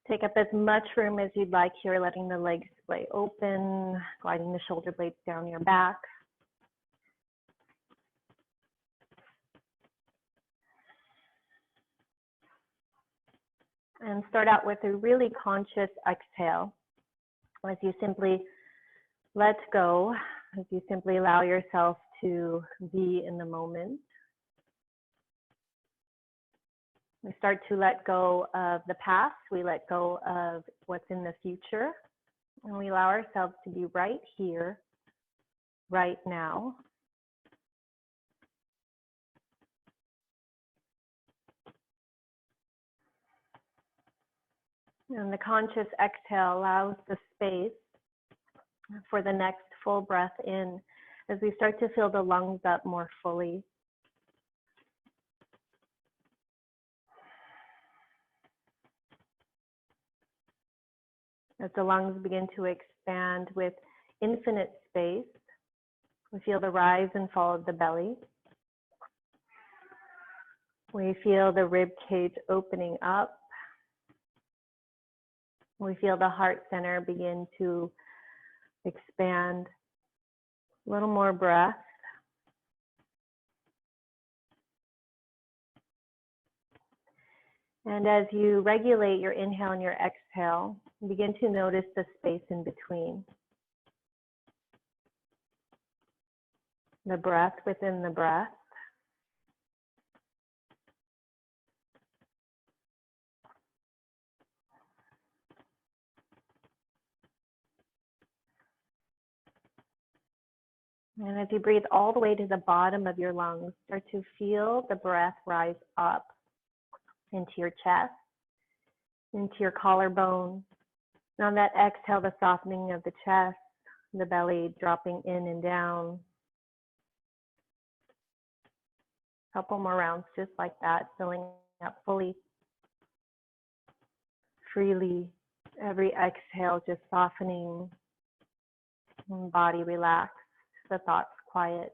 Take up as much room as you'd like here, letting the legs splay open, gliding the shoulder blades down your back. And start out with a really conscious exhale as you simply let go, as you simply allow yourself to be in the moment. We start to let go of the past, we let go of what's in the future, and we allow ourselves to be right here, right now. And the conscious exhale allows the space for the next full breath in as we start to fill the lungs up more fully. As the lungs begin to expand with infinite space, we feel the rise and fall of the belly. We feel the rib cage opening up. We feel the heart center begin to expand. A little more breath. And as you regulate your inhale and your exhale, begin to notice the space in between. The breath within the breath. And as you breathe all the way to the bottom of your lungs, start to feel the breath rise up into your chest, into your collarbone. And on that exhale, the softening of the chest, the belly dropping in and down. A couple more rounds just like that, filling up fully, freely. Every exhale just softening, and body relaxed, the thoughts quiet.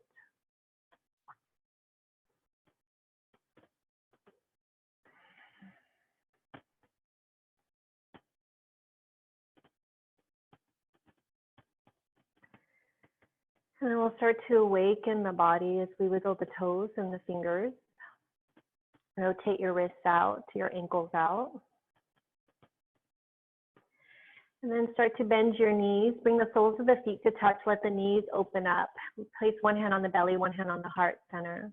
And then we'll start to awaken the body as we wiggle the toes and the fingers. Rotate your wrists out to your ankles out. And then start to bend your knees. Bring the soles of the feet to touch. Let the knees open up. Place one hand on the belly, one hand on the heart center.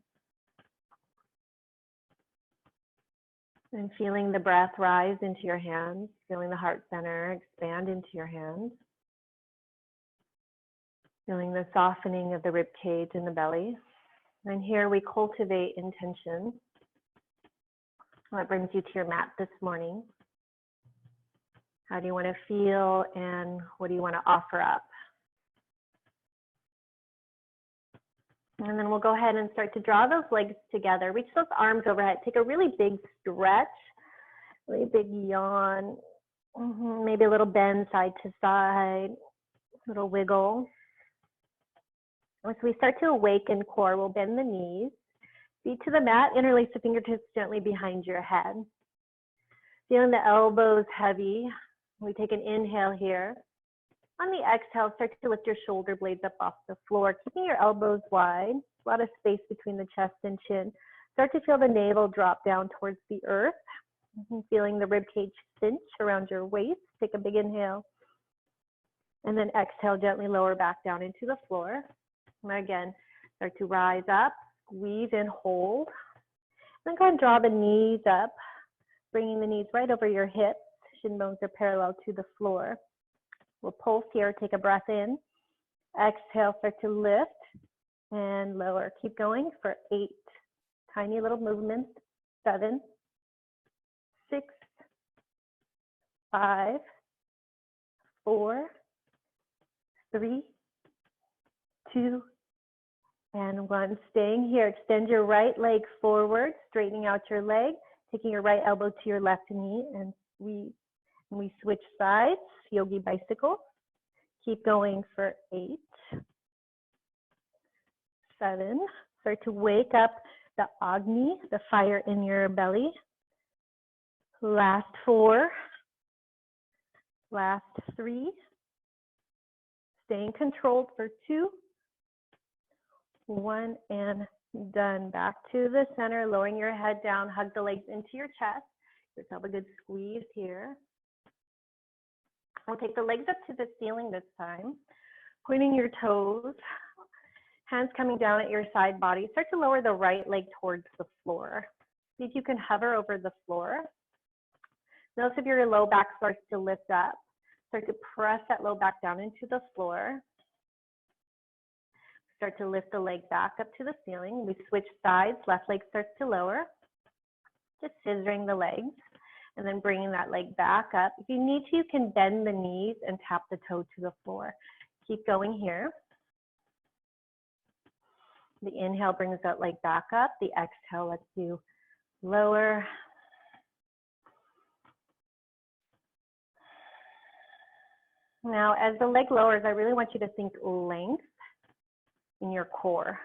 And feeling the breath rise into your hands. Feeling the heart center expand into your hands. Feeling the softening of the rib cage and the belly. And here we cultivate intention. What brings you to your mat this morning? How do you want to feel, and what do you want to offer up? And then we'll go ahead and start to draw those legs together. Reach those arms overhead. Take a really big stretch, really big yawn. Maybe a little bend side to side, a little wiggle. As we start to awaken core, we'll bend the knees. Feet to the mat, interlace the fingertips gently behind your head. Feeling the elbows heavy. We take an inhale here. On the exhale, start to lift your shoulder blades up off the floor, keeping your elbows wide. A lot of space between the chest and chin. Start to feel the navel drop down towards the earth. Feeling the ribcage cinch around your waist. Take a big inhale. And then exhale, gently lower back down into the floor. And again, start to rise up, squeeze and hold. Then go ahead and draw the knees up, bringing the knees right over your hips. Shin bones are parallel to the floor. We'll pulse here, take a breath in. Exhale, start to lift and lower. Keep going for 8 tiny little movements. 7, 6, 5, 4, 3, 2, and 1. Staying here, extend your right leg forward, straightening out your leg, taking your right elbow to your left knee, and we switch sides, yogi bicycle. Keep going for 8, 7. Start to wake up the Agni, the fire in your belly. Last 4, Last 3. Staying controlled for 2. 1 and done. Back to the center, lowering your head down, hug the legs into your chest. Give yourself a good squeeze here. We'll take the legs up to the ceiling this time, pointing your toes, hands coming down at your side body. Start to lower the right leg towards the floor. See if you can hover over the floor. Notice if your low back starts to lift up. Start to press that low back down into the floor. Start to lift the leg back up to the ceiling. We switch sides. Left leg starts to lower. Just scissoring the legs and then bringing that leg back up. If you need to, you can bend the knees and tap the toe to the floor. Keep going here. The inhale brings that leg back up. The exhale lets you lower. Now, as the leg lowers, I really want you to think length in your core.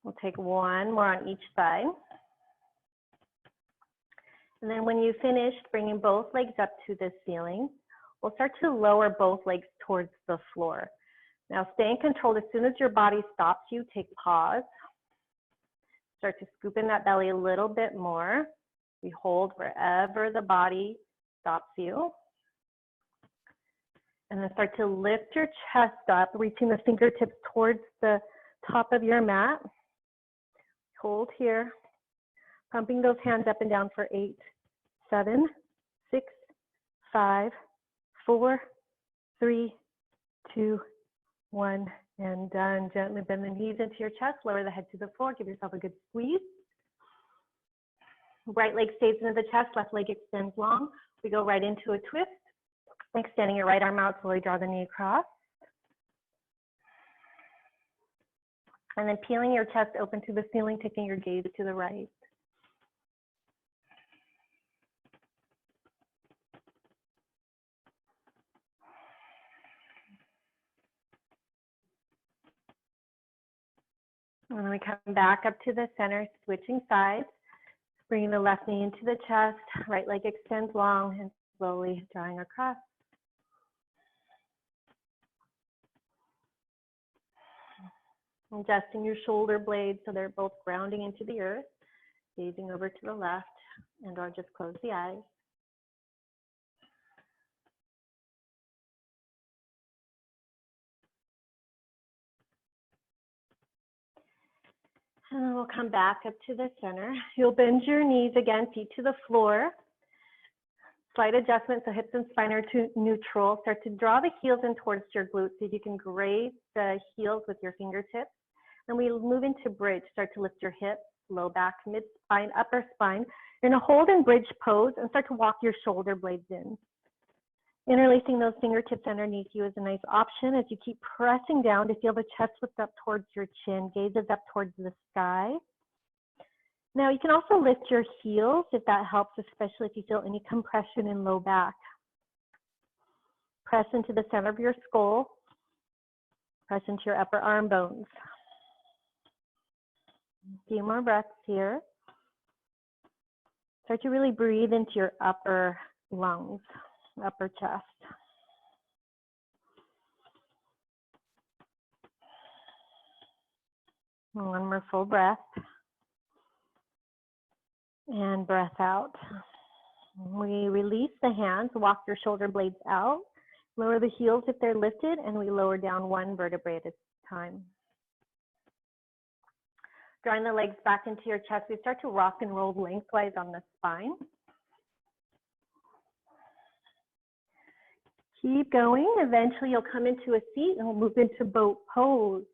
We'll take 1 more on each side. And then when you finish bringing both legs up to the ceiling, we'll start to lower both legs towards the floor. Now, stay in control. As soon as your body stops you, take pause. Start to scoop in that belly a little bit more. We hold wherever the body stops you. And then start to lift your chest up, reaching the fingertips towards the top of your mat. Hold here, pumping those hands up and down for 8, 7, 6, 5, 4, 3, 2, 1, and done. Gently bend the knees into your chest, lower the head to the floor, give yourself a good squeeze. Right leg stays into the chest, left leg extends long. We go right into a twist. Extending your right arm out, slowly draw the knee across. And then peeling your chest open to the ceiling, taking your gaze to the right. And then we come back up to the center, switching sides, bringing the left knee into the chest, right leg extends long, and slowly drawing across. Adjusting your shoulder blades so they're both grounding into the earth, gazing over to the left, and or just close the eyes. And then we'll come back up to the center. You'll bend your knees again, feet to the floor. Slight adjustment, so hips and spine are neutral. Start to draw the heels in towards your glutes. See if you can graze the heels with your fingertips. Then we move into bridge. Start to lift your hips, low back, mid spine, upper spine. You're gonna hold in bridge pose and start to walk your shoulder blades in. Interlacing those fingertips underneath you is a nice option as you keep pressing down to feel the chest lift up towards your chin, gazes up towards the sky. Now you can also lift your heels if that helps, especially if you feel any compression in low back. Press into the center of your skull. Press into your upper arm bones. A few more breaths here. Start to really breathe into your upper lungs, upper chest. One more full breath. And breath out. We release the hands, walk your shoulder blades out, lower the heels if they're lifted, and we lower down one vertebrae at a time. Drawing the legs back into your chest, we start to rock and roll lengthwise on the spine. Keep going. Eventually you'll come into a seat and we'll move into boat pose.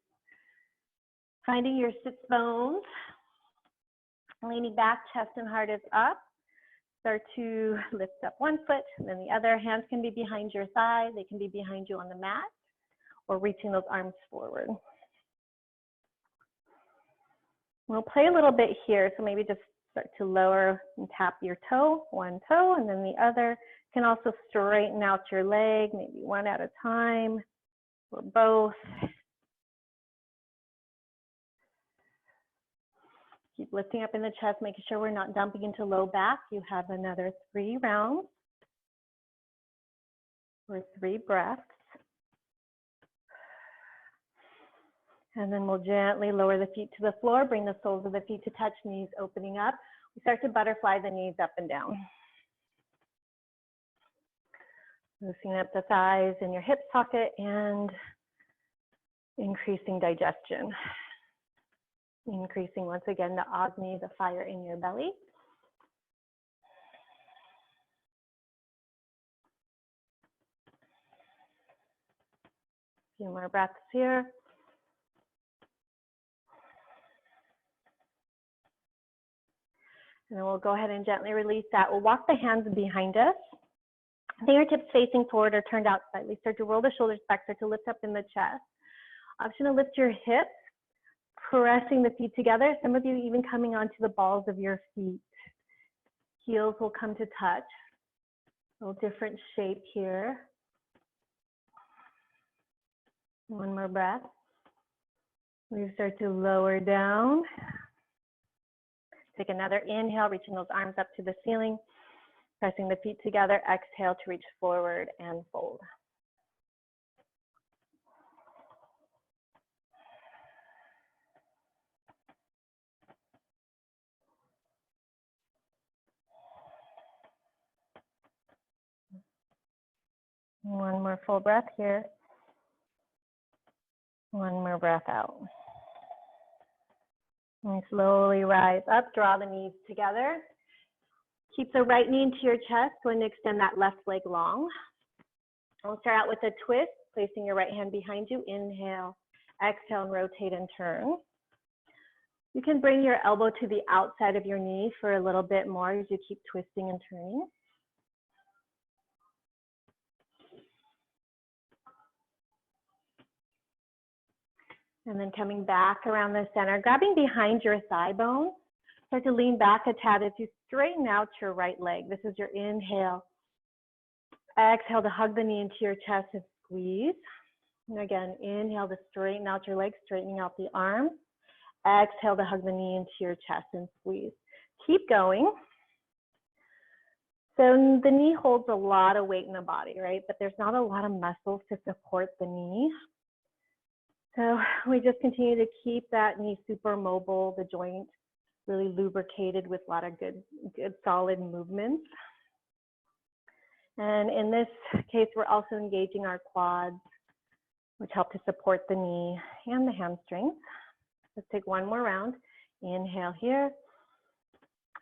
Finding your sits bones. Leaning back, chest and heart is up. Start to lift up one foot, and then the other. Hands can be behind your thigh. They can be behind you on the mat, or reaching those arms forward. We'll play a little bit here, so maybe just start to lower and tap your toe, one toe, and then the other. You can also straighten out your leg, maybe one at a time, or both. Keep lifting up in the chest, making sure we're not dumping into low back. You have another 3 rounds or 3 breaths. And then we'll gently lower the feet to the floor, bring the soles of the feet to touch, knees opening up. We start to butterfly the knees up and down. Loosening up the thighs in your hip socket and increasing digestion. Increasing once again the Agni, the fire in your belly. A few more breaths here. And then we'll go ahead and gently release that. We'll walk the hands behind us. Fingertips facing forward or turned out slightly. Start to roll the shoulders back, start to lift up in the chest. Option to lift your hips, pressing the feet together. Some of you even coming onto the balls of your feet. Heels will come to touch. A little different shape here. One more breath. We start to lower down. Take another inhale, reaching those arms up to the ceiling. Pressing the feet together, exhale to reach forward and fold. One more full breath here. One more breath out. And slowly rise up, draw the knees together. Keep the right knee into your chest, going to extend that left leg long. We'll start out with a twist, placing your right hand behind you. Inhale, exhale, and rotate and turn. You can bring your elbow to the outside of your knee for a little bit more as you keep twisting and turning. And then coming back around the center, grabbing behind your thigh bone. Start to lean back a tad as you straighten out your right leg. This is your inhale. Exhale to hug the knee into your chest and squeeze. And again, inhale to straighten out your legs, straightening out the arms. Exhale to hug the knee into your chest and squeeze. Keep going. So the knee holds a lot of weight in the body, right? But there's not a lot of muscles to support the knee. So we just continue to keep that knee super mobile, the joint really lubricated with a lot of good solid movements. And in this case, we're also engaging our quads, which help to support the knee and the hamstrings. Let's take one more round. Inhale here.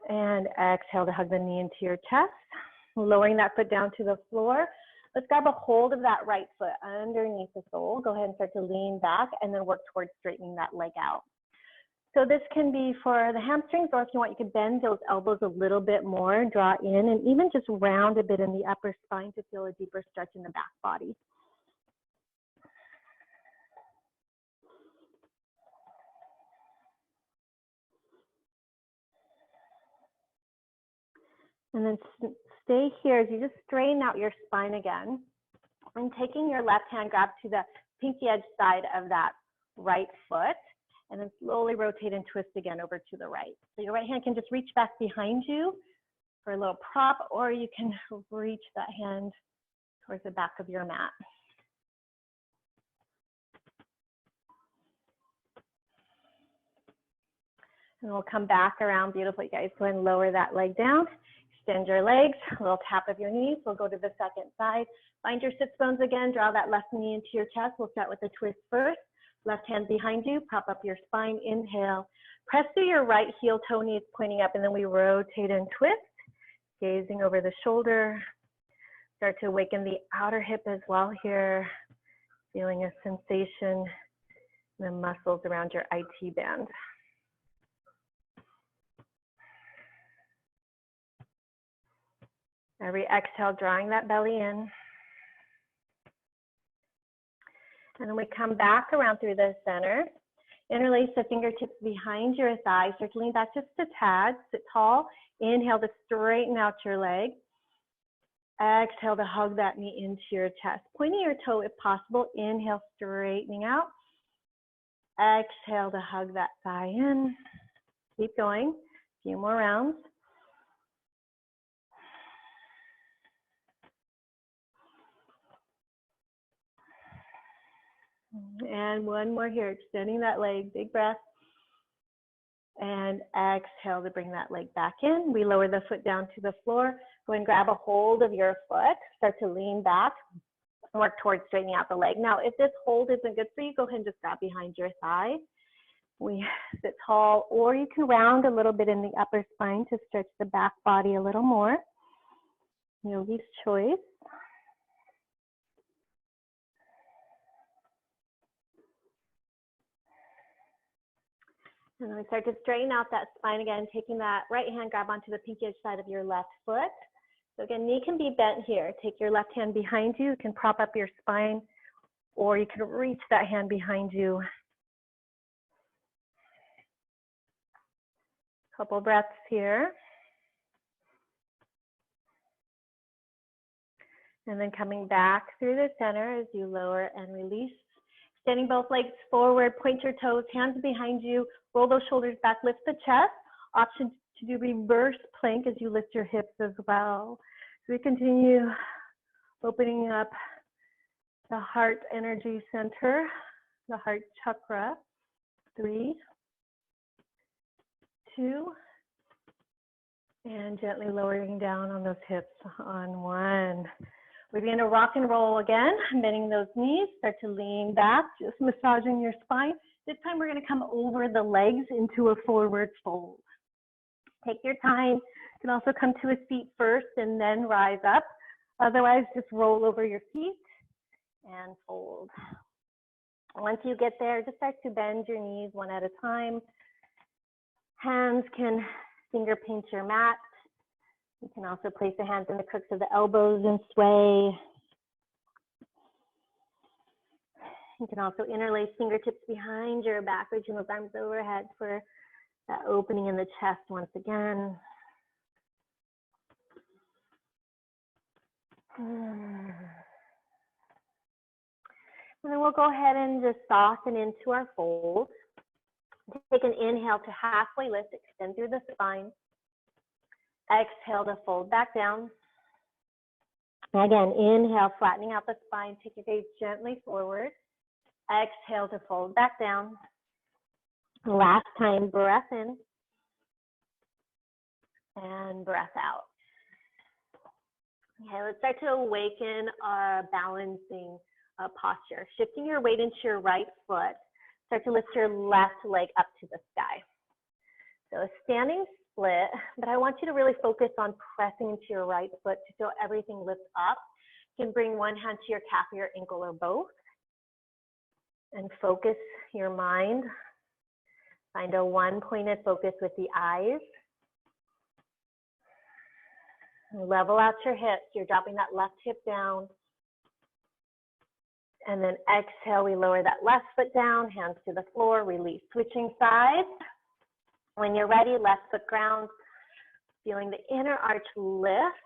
And exhale to hug the knee into your chest. Lowering that foot down to the floor. Let's grab a hold of that right foot underneath the sole. Go ahead and start to lean back and then work towards straightening that leg out. So this can be for the hamstrings, or if you want, you can bend those elbows a little bit more, draw in, and even just round a bit in the upper spine to feel a deeper stretch in the back body. And then stay here as you just straighten out your spine again. And taking your left hand, grab to the pinky edge side of that right foot. And then slowly rotate and twist again over to the right. So your right hand can just reach back behind you for a little prop, or you can reach that hand towards the back of your mat. And we'll come back around beautifully, guys. Go ahead and lower that leg down. Extend your legs, a little tap of your knees. We'll go to the second side. Find your sits bones again. Draw that left knee into your chest. We'll start with a twist first. Left hand behind you, prop up your spine, inhale. Press through your right heel, toe knees pointing up, and then we rotate and twist, gazing over the shoulder. Start to awaken the outer hip as well here, feeling a sensation in the muscles around your IT band. Every exhale, drawing that belly in. And then we come back around through the center. Interlace the fingertips behind your thighs. Start to lean back just a tad. Sit tall. Inhale to straighten out your leg. Exhale to hug that knee into your chest. Pointing your toe if possible. Inhale, straightening out. Exhale to hug that thigh in. Keep going, a few more rounds. And one more here, extending that leg, big breath. And exhale to bring that leg back in. We lower the foot down to the floor. Go and grab a hold of your foot. Start to lean back. Work towards straightening out the leg. Now, if this hold isn't good for you, go ahead and just grab behind your thigh. We sit tall, or you can round a little bit in the upper spine to stretch the back body a little more. Yogi's choice. And then we start to straighten out that spine again, taking that right hand, grab onto the pinky edge side of your left foot. So again, knee can be bent here. Take your left hand behind you. You can prop up your spine, or you can reach that hand behind you. Couple breaths here. And then coming back through the center as you lower and release. Standing both legs forward, point your toes, hands behind you, roll those shoulders back, lift the chest. Option to do reverse plank as you lift your hips as well. So we continue opening up the heart energy center, the heart chakra. 3, 2, and gently lowering down on those hips on 1. We're going to rock and roll again, bending those knees, start to lean back, just massaging your spine. This time we're going to come over the legs into a forward fold. Take your time. You can also come to a seat first and then rise up. Otherwise, just roll over your feet and fold. Once you get there, just start to bend your knees one at a time. Hands can finger pinch your mat. You can also place the hands in the crooks of the elbows and sway. You can also interlace fingertips behind your back, reaching those arms overhead for that opening in the chest once again. And then we'll go ahead and just soften into our fold. Take an inhale to halfway lift, extend through the spine. Exhale to fold back down. Again, inhale, flattening out the spine. Take your gaze gently forward. Exhale to fold back down. Last time, breath in. And breath out. Okay, let's start to awaken our balancing posture. Shifting your weight into your right foot. Start to lift your left leg up to the sky. So a standing split, but I want you to really focus on pressing into your right foot to feel everything lift up. You can bring one hand to your calf or your ankle or both. And focus your mind. Find a one-pointed focus with the eyes. Level out your hips. You're dropping that left hip down. And then exhale, we lower that left foot down, hands to the floor, release. Switching sides. When you're ready, left foot ground. Feeling the inner arch lift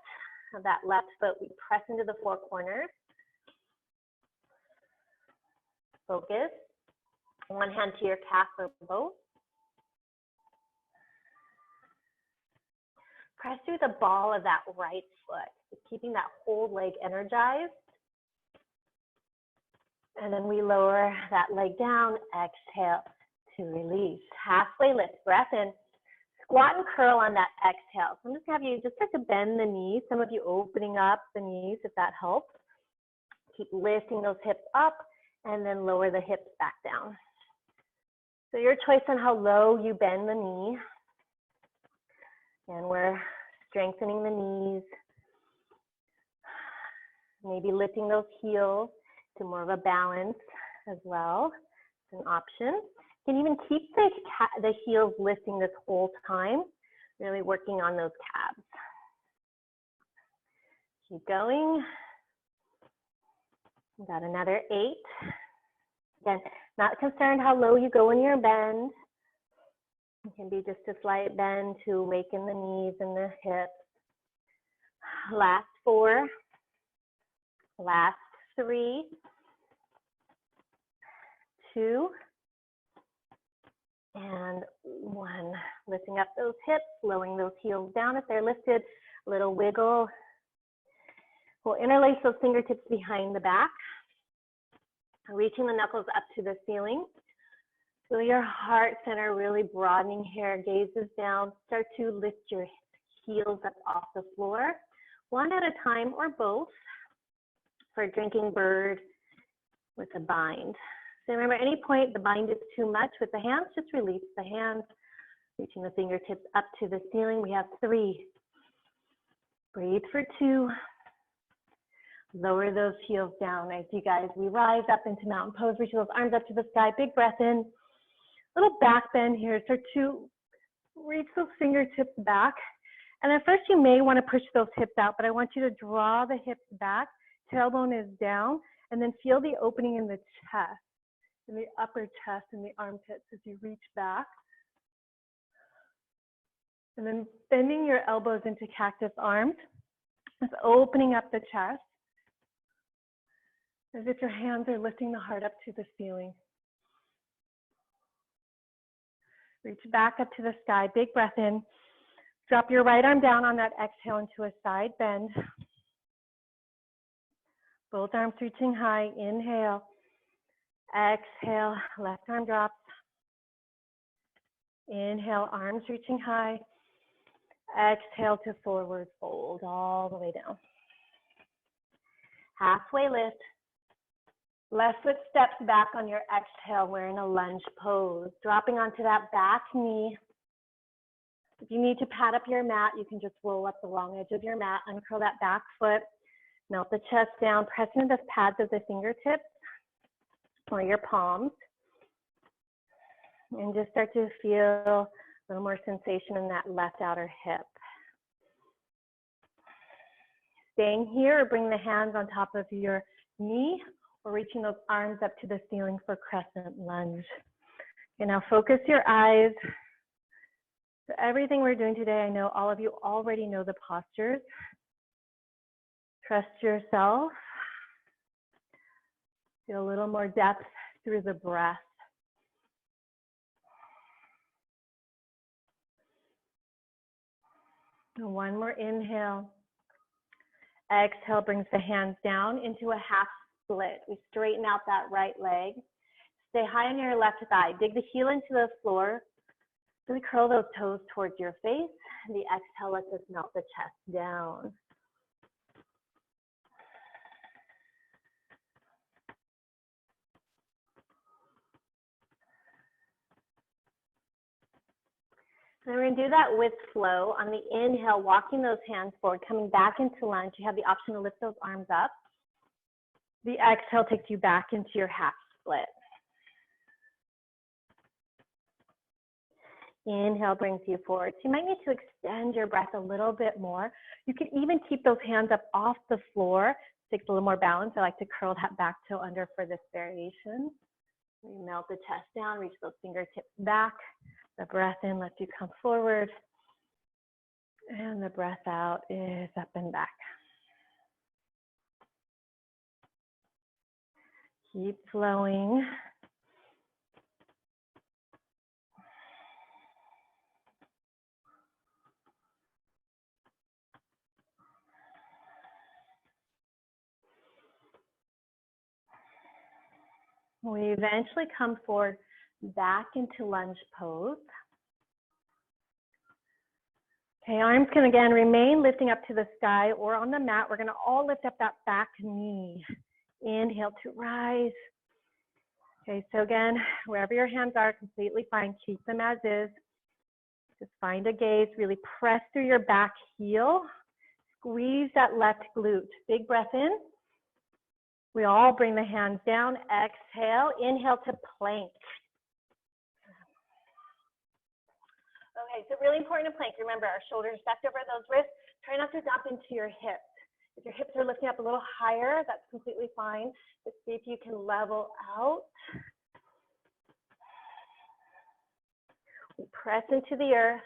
of that left foot, we press into the four corners. Focus. One hand to your calf or both. Press through the ball of that right foot, keeping that whole leg energized. And then we lower that leg down, exhale to release. Halfway lift, breath in. Squat and curl on that exhale. So I'm just going to have you just start to bend the knees. Some of you opening up the knees if that helps. Keep lifting those hips up and then lower the hips back down. So your choice on how low you bend the knee. And we're strengthening the knees. Maybe lifting those heels to more of a balance as well. It's an option. You can even keep the heels lifting this whole time, really working on those calves. Keep going. We've got another 8. Again, not concerned how low you go in your bend. It can be just a slight bend to awaken the knees and the hips. Last 4. Last 3. 2. And one, lifting up those hips, lowering those heels down if they're lifted, a little wiggle. We'll interlace those fingertips behind the back, reaching the knuckles up to the ceiling. Feel your heart center really broadening here, gazes down. Start to lift your heels up off the floor, one at a time or both for a drinking bird with a bind. So remember, at any point the bind is too much with the hands, just release the hands, reaching the fingertips up to the ceiling. We have 3. Breathe for 2. Lower those heels down as you guys, we rise up into mountain pose, reach those arms up to the sky, big breath in, little back bend here. Start to reach those fingertips back. And at first you may want to push those hips out, but I want you to draw the hips back, tailbone is down, and then feel the opening in the chest, in the upper chest, and the armpits as you reach back. And then bending your elbows into cactus arms, just opening up the chest, as if your hands are lifting the heart up to the ceiling. Reach back up to the sky, big breath in. Drop your right arm down on that exhale into a side bend. Both arms reaching high, inhale. Exhale, left arm drops. Inhale, arms reaching high. Exhale to forward fold all the way down. Halfway lift. Left foot steps back on your exhale. We're in a lunge pose. Dropping onto that back knee. If you need to pad up your mat, you can just roll up the long edge of your mat, uncurl that back foot, melt the chest down, press into the pads of the fingertips or your palms. And just start to feel a little more sensation in that left outer hip. Staying here, or bring the hands on top of your knee, or reaching those arms up to the ceiling for crescent lunge. Okay, now focus your eyes. So everything we're doing today, I know all of you already know the postures. Trust yourself. Feel a little more depth through the breath. And one more inhale. Exhale brings the hands down into a half split. We straighten out that right leg. Stay high on your left thigh. Dig the heel into the floor. Really curl those toes towards your face. The exhale lets us melt the chest down. And we're going to do that with flow. On the inhale, walking those hands forward, coming back into lunge. You have the option to lift those arms up. The exhale takes you back into your half split. Inhale brings you forward. So you might need to extend your breath a little bit more. You can even keep those hands up off the floor. It takes a little more balance. I like to curl that back toe under for this variation. We melt the chest down, reach those fingertips back. The breath in lets you come forward. And the breath out is up and back. Keep flowing. We eventually come forward back into lunge pose. Okay, arms can again remain lifting up to the sky or on the mat. We're going to all lift up that back knee. Inhale to rise. Okay, so again, wherever your hands are, completely fine. Keep them as is. Just find a gaze. Really press through your back heel. Squeeze that left glute. Big breath in. We all bring the hands down. Exhale. Inhale to plank. Okay, so really important to plank. Remember, our shoulders stacked over those wrists. Try not to drop into your hips. If your hips are lifting up a little higher, that's completely fine. But see if you can level out. We press into the earth.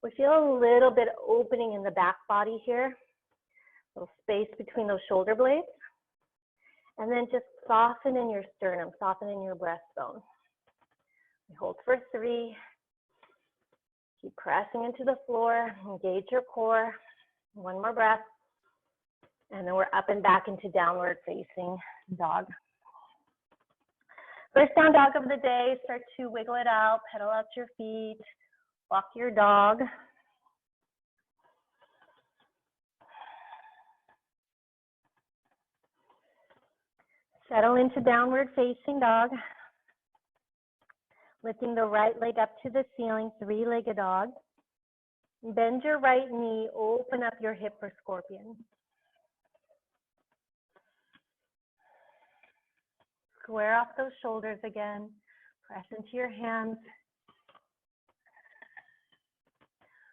We feel a little bit opening in the back body here. A little space between those shoulder blades. And then just soften in your sternum, soften in your breastbone. We hold for 3. Keep pressing into the floor. Engage your core. 1 more breath. And then we're up and back into downward facing dog. First down dog of the day. Start to wiggle it out. Pedal out your feet. Walk your dog. Settle into downward facing dog. Lifting the right leg up to the ceiling, 3-legged dog. Bend your right knee, open up your hip for scorpion. Square off those shoulders again. Press into your hands.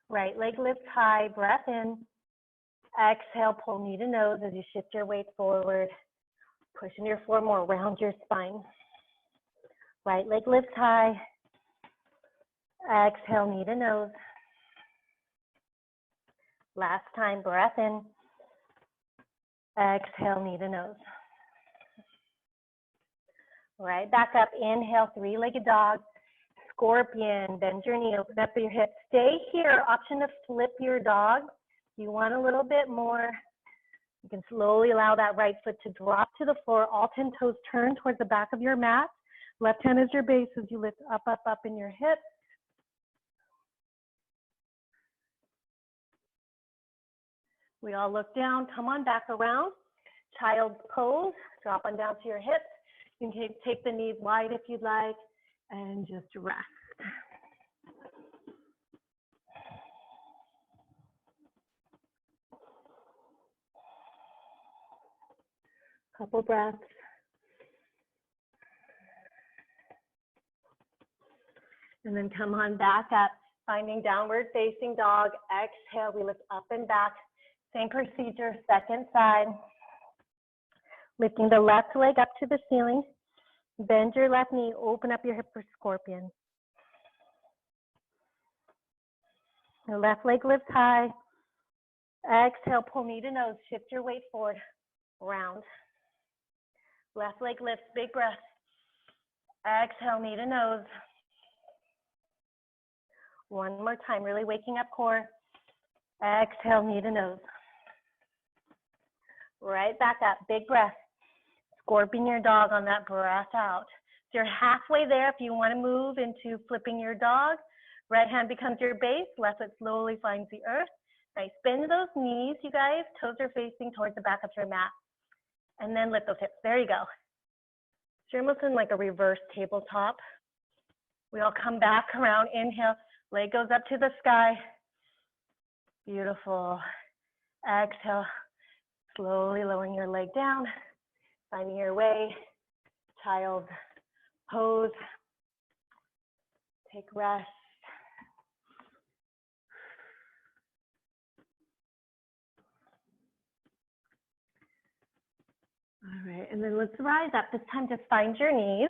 Right leg lifts high, breath in. Exhale, pull knee to nose as you shift your weight forward. Pushing your floor more around your spine. Right leg lifts high. Exhale, knee to nose. Last time, breath in. Exhale, knee to nose. Right back up, inhale, 3-legged dog. Scorpion, bend your knee, open up your hips. Stay here, option to flip your dog. If you want a little bit more, you can slowly allow that right foot to drop to the floor. All 10 toes turn towards the back of your mat. Left hand is your base as you lift up, up, up in your hips. We all look down, come on back around. Child's pose, drop on down to your hips. You can take the knees wide if you'd like, and just rest. Couple breaths. And then come on back up, finding downward facing dog. Exhale, we lift up and back. Same procedure, second side. Lifting the left leg up to the ceiling. Bend your left knee, open up your hip for scorpion. The left leg lifts high. Exhale, pull knee to nose, shift your weight forward, round. Left leg lifts, big breath. Exhale, knee to nose. One more time, really waking up core. Exhale, knee to nose. Right back up, big breath. Scorpion your dog on that breath out. So you're halfway there if you want to move into flipping your dog. Right hand becomes your base, left foot slowly finds the earth. Nice, bend those knees, you guys. Toes are facing towards the back of your mat. And then lift those hips, there you go. So you're almost in like a reverse tabletop. We all come back around, inhale, leg goes up to the sky. Beautiful. Exhale, slowly lowering your leg down, finding your way, child pose, take rest. All right, and then let's rise up. This time just find your knees.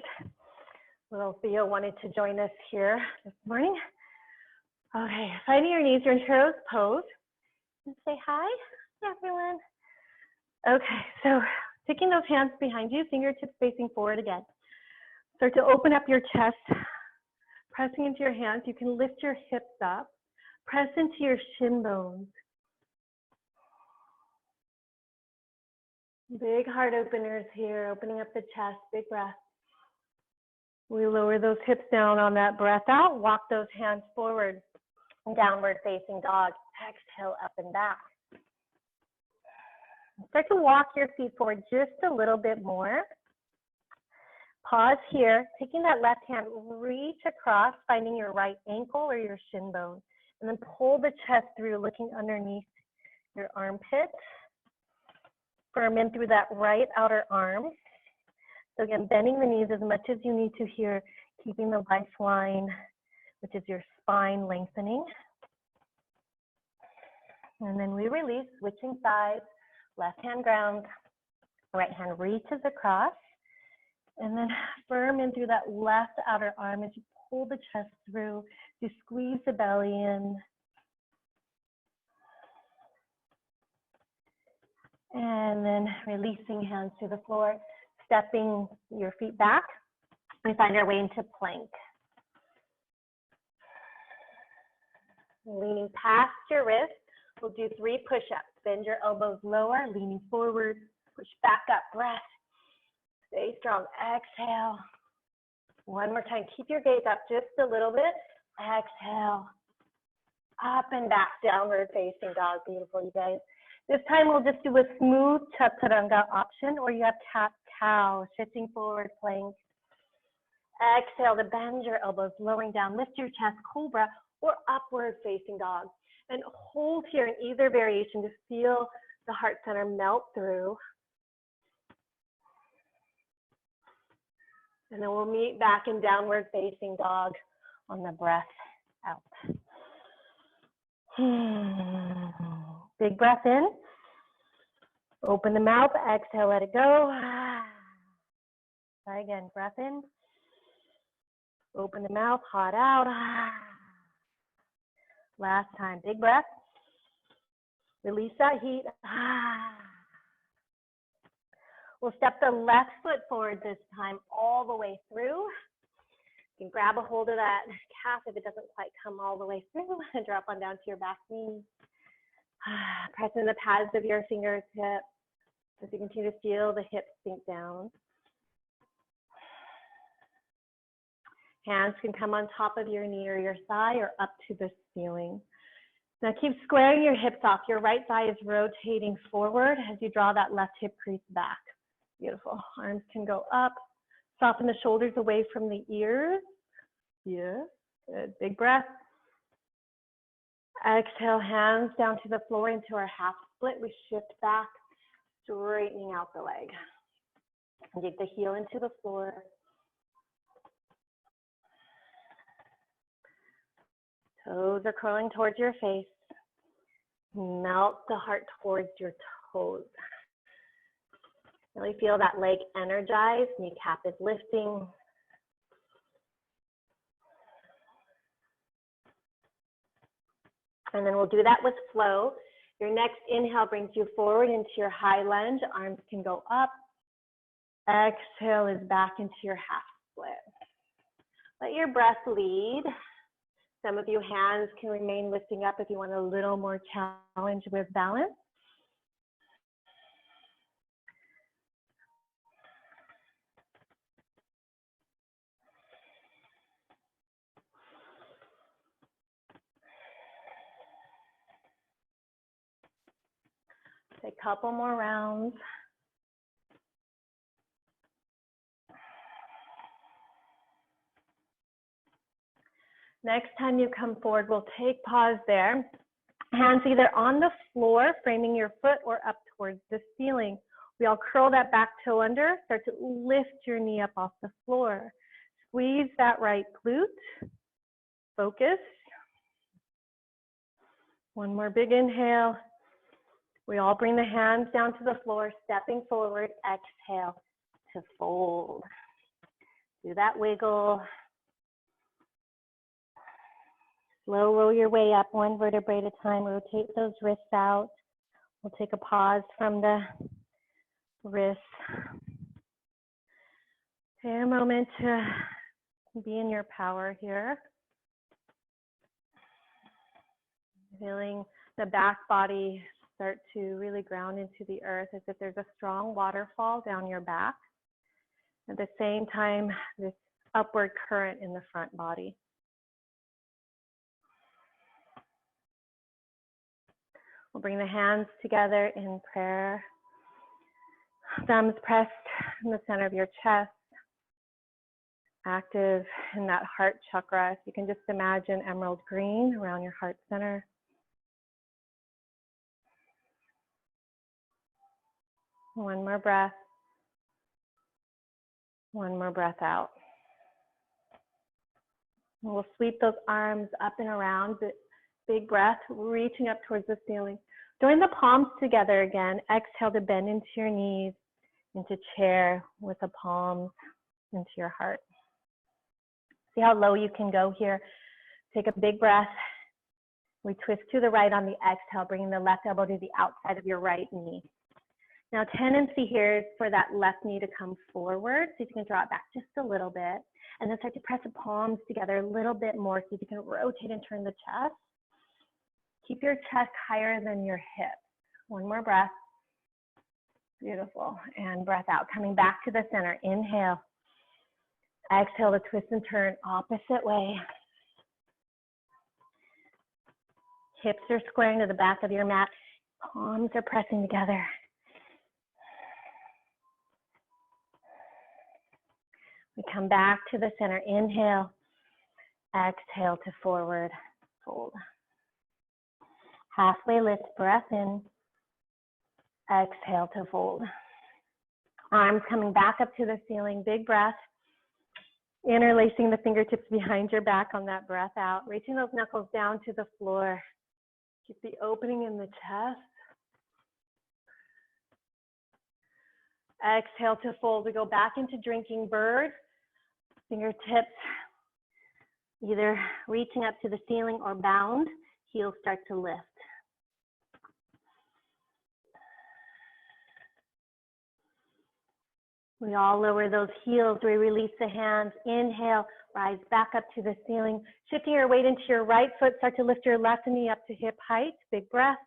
Little Theo wanted to join us here this morning. Okay, finding your knees, you're in Hero's pose. And say hi, everyone. Okay, so taking those hands behind you, fingertips facing forward again. Start to open up your chest, pressing into your hands. You can lift your hips up, press into your shin bones. Big heart openers here, opening up the chest, big breath. We lower those hips down on that breath out, walk those hands forward, downward facing dog. Exhale, up and back. Start to walk your feet forward just a little bit more. Pause here, taking that left hand, reach across, finding your right ankle or your shin bone, and then pull the chest through, looking underneath your armpit. Firm in through that right outer arm. So again, bending the knees as much as you need to here, keeping the lifeline, which is your spine lengthening. And then we release, switching sides, left hand grounds, right hand reaches across, and then firm in through that left outer arm as you pull the chest through, you squeeze the belly in. And then releasing hands to the floor, stepping your feet back. We find our way into plank. Leaning past your wrist, we'll do 3 push-ups. Bend your elbows lower, leaning forward, push back up, breath. Stay strong, exhale. One more time, keep your gaze up just a little bit. Exhale. Up and back, downward facing dog. Beautiful, you guys. This time we'll just do a smooth chaturanga option, or you have cat-cow, shifting forward, plank. Exhale to bend your elbows, lowering down, lift your chest, cobra, or upward facing dog. And hold here in either variation to feel the heart center melt through. And then we'll meet back in downward facing dog on the breath out. Big breath in. Open the mouth, exhale, let it go. Try again, breath in. Open the mouth, hot out. Last time, big breath. Release that heat. We'll step the left foot forward this time all the way through. You can grab a hold of that calf if it doesn't quite come all the way through and drop on down to your back knee. Pressing the pads of your fingertips as you continue to feel the hips sink down. Hands can come on top of your knee or your thigh or up to the ceiling. Now keep squaring your hips off. Your right thigh is rotating forward as you draw that left hip crease back. Beautiful. Arms can go up. Soften the shoulders away from the ears. Yeah. Good. Big breath. Exhale, hands down to the floor into our half split. We shift back, straightening out the leg. Dig the heel into the floor. Toes are curling towards your face. Melt the heart towards your toes. Really feel that leg energized. Kneecap is lifting. And then we'll do that with flow. Your next inhale brings you forward into your high lunge. Arms can go up. Exhale is back into your half split. Let your breath lead. Some of you hands can remain lifting up if you want a little more challenge with balance. Take a couple more rounds. Next time you come forward, we'll take pause there. Hands either on the floor, framing your foot, or up towards the ceiling. We all curl that back toe under, start to lift your knee up off the floor. Squeeze that right glute. Focus. One more big inhale. We all bring the hands down to the floor, stepping forward. Exhale to fold. Do that wiggle. Slow roll your way up, one vertebrae at a time. Rotate those wrists out. We'll take a pause from the wrists. Take a moment to be in your power here. Feeling the back body start to really ground into the earth as if there's a strong waterfall down your back. At the same time, this upward current in the front body. We'll bring the hands together in prayer. Thumbs pressed in the center of your chest. Active in that heart chakra. If you can just imagine emerald green around your heart center. One more breath. One more breath out. And we'll sweep those arms up and around. Big breath, reaching up towards the ceiling. Join the palms together again. Exhale to bend into your knees, into chair with the palms into your heart. See how low you can go here. Take a big breath. We twist to the right on the exhale, bringing the left elbow to the outside of your right knee. Now, tendency here is for that left knee to come forward. So if you can draw it back just a little bit. And then start to press the palms together a little bit more so you can rotate and turn the chest. Keep your chest higher than your hips. One more breath. Beautiful. And breath out. Coming back to the center. Inhale. Exhale to twist and turn opposite way. Hips are squaring to the back of your mat. Palms are pressing together. We come back to the center. Inhale. Exhale to forward fold. Halfway lift, breath in. Exhale to fold. Arms coming back up to the ceiling. Big breath. Interlacing the fingertips behind your back on that breath out. Reaching those knuckles down to the floor. Keep the opening in the chest. Exhale to fold. We go back into drinking bird. Fingertips either reaching up to the ceiling or bound. Heels start to lift. We all lower those heels. We release the hands. Inhale, rise back up to the ceiling. Shifting your weight into your right foot. Start to lift your left knee up to hip height. Big breath.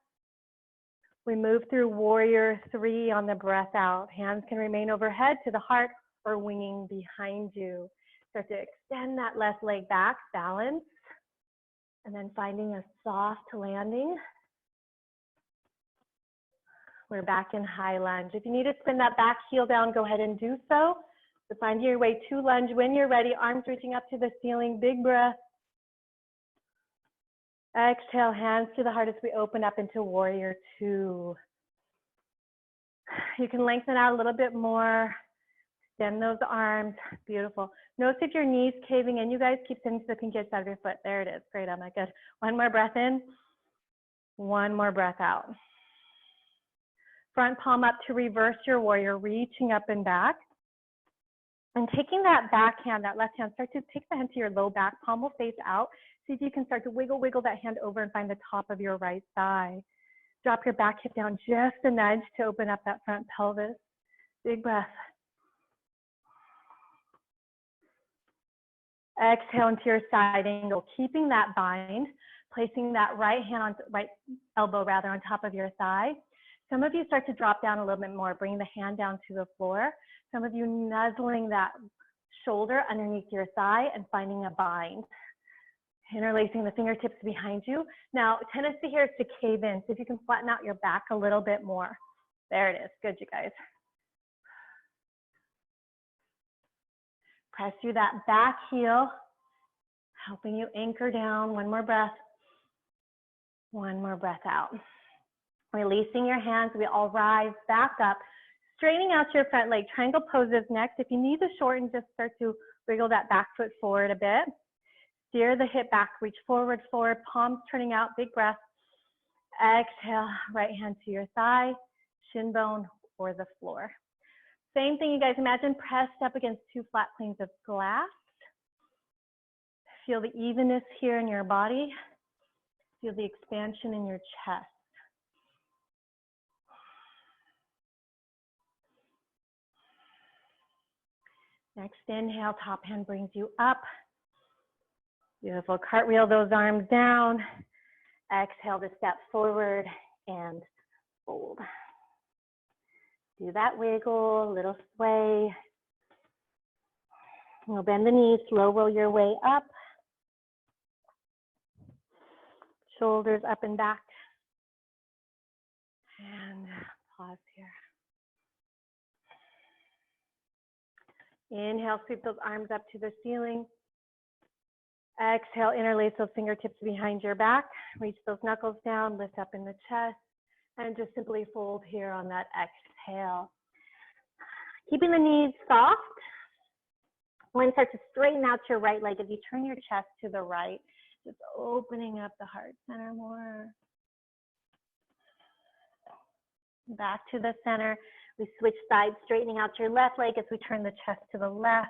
We move through warrior 3 on the breath out. Hands can remain overhead to the heart or winging behind you. Start to extend that left leg back, balance, and then finding a soft landing. We're back in high lunge. If you need to spin that back heel down, go ahead and do so. So find your way to lunge when you're ready. Arms reaching up to the ceiling. Big breath. Exhale, hands to the heart as we open up into warrior 2. You can lengthen out a little bit more. Extend those arms. Beautiful. Notice if your knees caving in. You guys keep sending to the pinky side of your foot. There it is. Great. I'm good. One more breath in. One more breath out. Front palm up to reverse your warrior, reaching up and back. And taking that back hand, that left hand, start to take the hand to your low back. Palm will face out. See if you can start to wiggle that hand over and find the top of your right thigh. Drop your back hip down just a nudge to open up that front pelvis. Big breath. Exhale into your side angle, keeping that bind, placing that right elbow on top of your thigh. Some of you start to drop down a little bit more, bring the hand down to the floor. Some of you nuzzling that shoulder underneath your thigh and finding a bind. Interlacing the fingertips behind you. Now, tendency here is to cave in. So if you can flatten out your back a little bit more. There it is. Good, you guys. Press through that back heel, helping you anchor down. One more breath. One more breath out. Releasing your hands, we all rise back up. Straightening out your front leg. Triangle poses next. If you need to shorten, just start to wiggle that back foot forward a bit. Steer the hip back, reach forward, palms turning out, big breath. Exhale, right hand to your thigh, shin bone, or the floor. Same thing, you guys, imagine pressed up against 2 flat planes of glass. Feel the evenness here in your body. Feel the expansion in your chest. Next inhale, top hand brings you up. Beautiful. Cartwheel those arms down. Exhale to step forward and fold. Do that wiggle, little sway. You'll bend the knees, slow roll your way up. Shoulders up and back. And pause here. Inhale, sweep those arms up to the ceiling. Exhale, interlace those fingertips behind your back. Reach those knuckles down, lift up in the chest, and just simply fold here on that exhale. Keeping the knees soft. When you start to straighten out your right leg, as you turn your chest to the right, just opening up the heart center more. Back to the center. We switch sides, straightening out your left leg as we turn the chest to the left.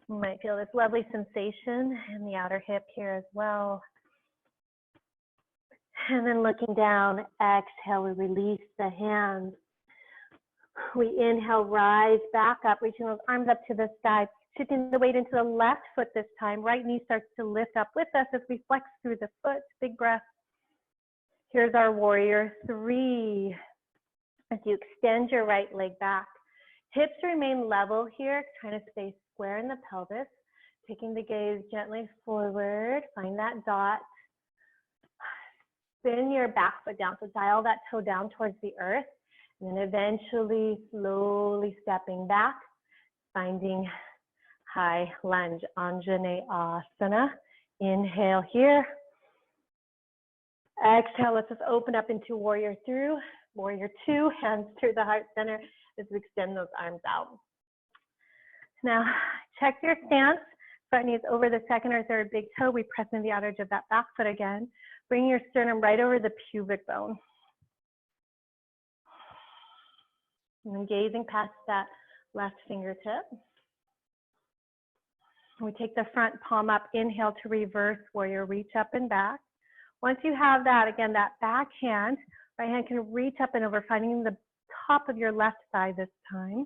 You might feel this lovely sensation in the outer hip here as well. And then looking down, exhale, we release the hands. We inhale, rise back up, reaching those arms up to the sky, Shifting the weight into the left foot this time. Right knee starts to lift up with us as we flex through the foot. Big breath. Here's our warrior three. As you extend your right leg back. Hips remain level here, trying to stay square in the pelvis. Taking the gaze gently forward. Find that dot. Spin your back foot down. So dial that toe down towards the earth. And then eventually, slowly stepping back. Finding high lunge, Anjaneyasana. Inhale here. Exhale, let's just open up into warrior two, hands through the heart center as we extend those arms out. Now, check your stance. Front knee is over the second or third big toe. We press in the outer edge of that back foot again. Bring your sternum right over the pubic bone. And then gazing past that left fingertip. We take the front palm up, inhale to reverse warrior, reach up and back. Once you have that, again, that back hand, right hand can reach up and over, finding the top of your left thigh this time.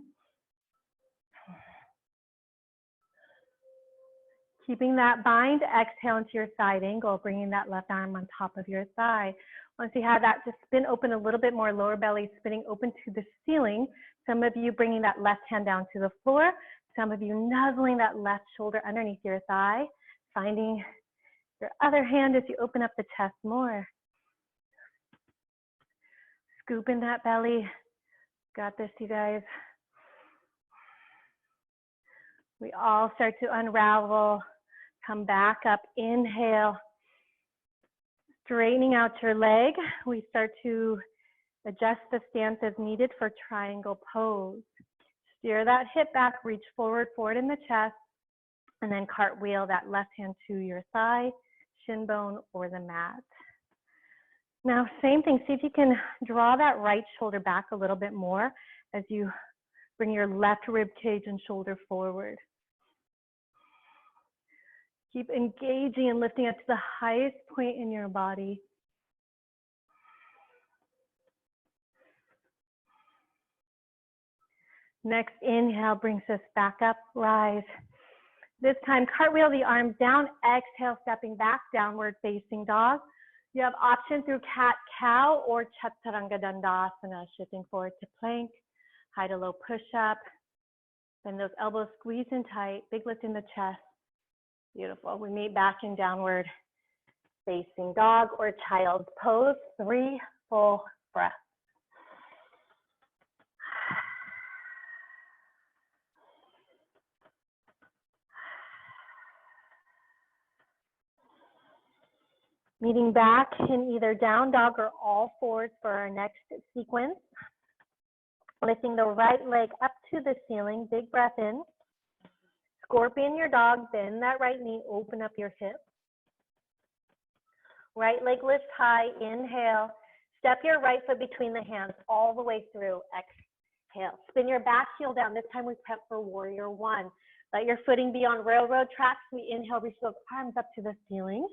Keeping that bind, exhale into your side angle, bringing that left arm on top of your thigh. Once you have that, just spin open a little bit more, lower belly spinning open to the ceiling. Some of you bringing that left hand down to the floor. Some of you nuzzling that left shoulder underneath your thigh. Finding your other hand as you open up the chest more. Scoop in that belly. Got this, you guys. We all start to unravel. Come back up, inhale. Straightening out your leg. We start to adjust the stance as needed for triangle pose. Steer that hip back, reach forward in the chest, and then cartwheel that left hand to your thigh, shin bone, or the mat. Now, same thing, see if you can draw that right shoulder back a little bit more as you bring your left rib cage and shoulder forward. Keep engaging and lifting up to the highest point in your body. Next inhale brings us back up, rise. This time, cartwheel the arms down, exhale, stepping back, downward facing dog. You have option through cat-cow or chaturanga dandasana, shifting forward to plank, high to low push-up. Bend those elbows, squeeze in tight, big lift in the chest. Beautiful. We meet back in downward facing dog or child's pose. 3 full breaths. Meeting back in either down dog or all fours for our next sequence. Lifting the right leg up to the ceiling, big breath in. Scorpion your dog, bend that right knee, open up your hip. Right leg lifts high, inhale. Step your right foot between the hands all the way through, exhale. Spin your back heel down, this time we prep for warrior one. Let your footing be on railroad tracks. We inhale, reach those arms up to the ceiling.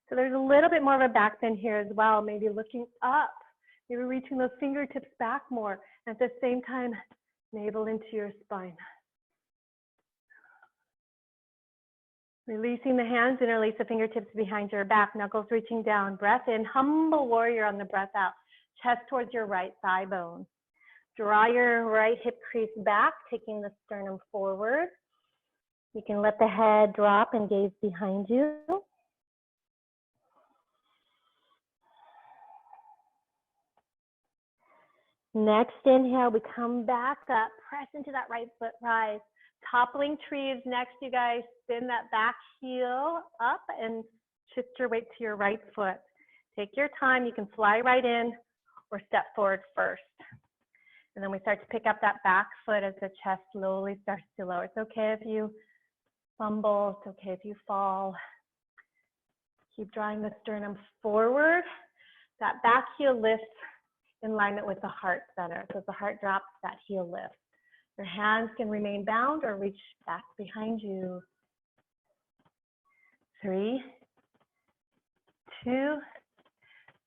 So there's a little bit more of a back bend here as well, maybe looking up, maybe reaching those fingertips back more. At the same time, navel into your spine. Releasing the hands, interlace the fingertips behind your back, knuckles reaching down. Breath in, humble warrior on the breath out. Chest towards your right thigh bone. Draw your right hip crease back, taking the sternum forward. You can let the head drop and gaze behind you. Next inhale, we come back up, press into that right foot, rise. Toppling trees next, you guys. Spin that back heel up and shift your weight to your right foot. Take your time. You can fly right in or step forward first. And then we start to pick up that back foot as the chest slowly starts to lower. It's okay if you fumble. It's okay if you fall. Keep drawing the sternum forward. That back heel lifts in alignment with the heart center. So as the heart drops, that heel lifts. Your hands can remain bound or reach back behind you. 3, 2,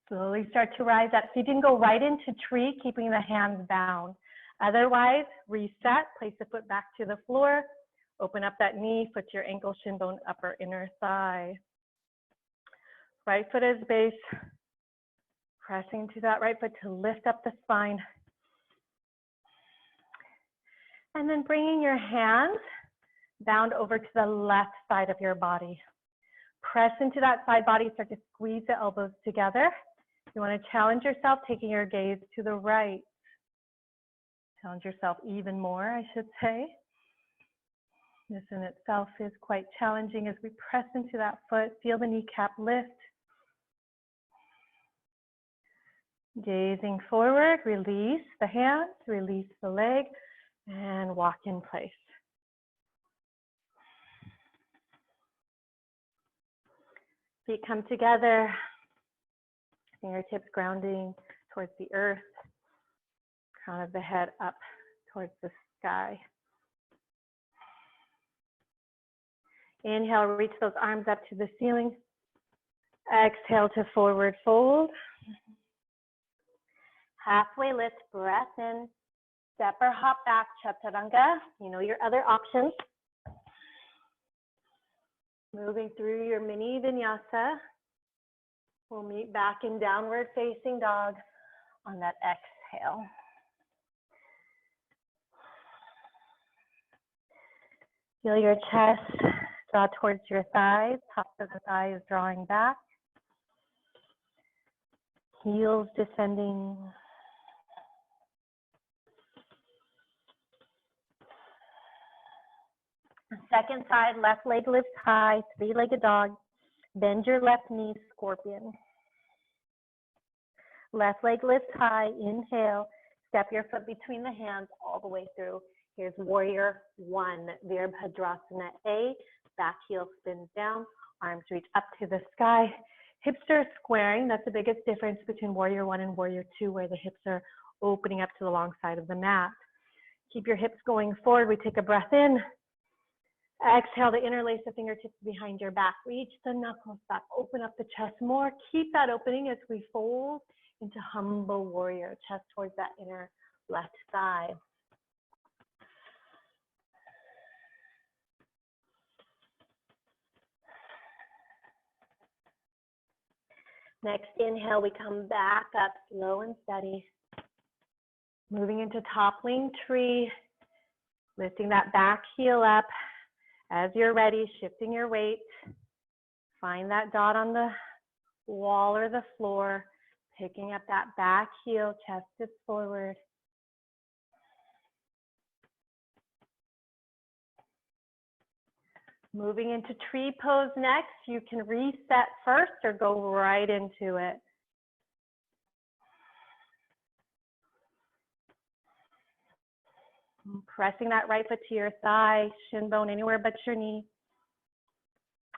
Slowly start to rise up. So you didn't go right into tree, keeping the hands bound. Otherwise, reset, place the foot back to the floor, open up that knee, foot to your ankle, shin bone, upper inner thigh. Right foot is base, pressing to that right foot to lift up the spine. And then bringing your hands bound over to the left side of your body. Press into that side body, start to squeeze the elbows together. You want to challenge yourself, taking your gaze to the right. Challenge yourself even more, I should say. This in itself is quite challenging as we press into that foot. Feel the kneecap lift. Gazing forward, release the hands, release the leg, and walk in place. Feet come together, fingertips grounding towards the earth, crown of the head up towards the sky. Inhale, reach those arms up to the ceiling. Exhale to forward fold. Halfway lift, breath in. Step or hop back, chaturanga. You know your other options. Moving through your mini vinyasa. We'll meet back in downward facing dog on that exhale. Feel your chest draw towards your thighs, top of the thighs drawing back. Heels descending. Second side, left leg lifts high, three-legged dog. Bend your left knee, scorpion. Left leg lifts high, inhale. Step your foot between the hands all the way through. Here's warrior one, Virabhadrasana A. Back heel spins down, arms reach up to the sky. Hips are squaring. That's the biggest difference between warrior one and warrior two, where the hips are opening up to the long side of the mat. Keep your hips going forward. We take a breath in. Exhale to interlace the fingertips behind your back. Reach the knuckles back. Open up the chest more. Keep that opening as we fold into humble warrior. Chest towards that inner left thigh. Next inhale, we come back up slow and steady. Moving into toppling tree. Lifting that back heel up. As you're ready, shifting your weight. Find that dot on the wall or the floor. Picking up that back heel, chest is forward. Moving into tree pose next. You can reset first or go right into it. Pressing that right foot to your thigh, shin bone anywhere but your knee.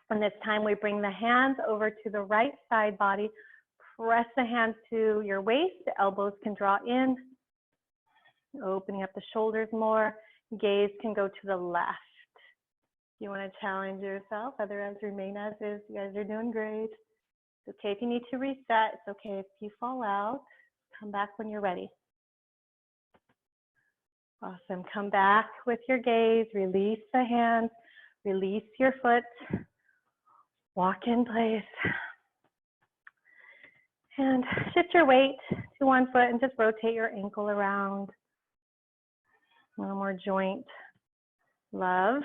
And this time we bring the hands over to the right side body. Press the hands to your waist. The elbows can draw in. Opening up the shoulders more. Gaze can go to the left. You want to challenge yourself, otherwise remain as is. You guys are doing great. It's okay if you need to reset. It's okay if you fall out. Come back when you're ready. Awesome. Come back with your gaze. Release the hands. Release your foot. Walk in place. And shift your weight to one foot and just rotate your ankle around. A little more joint love.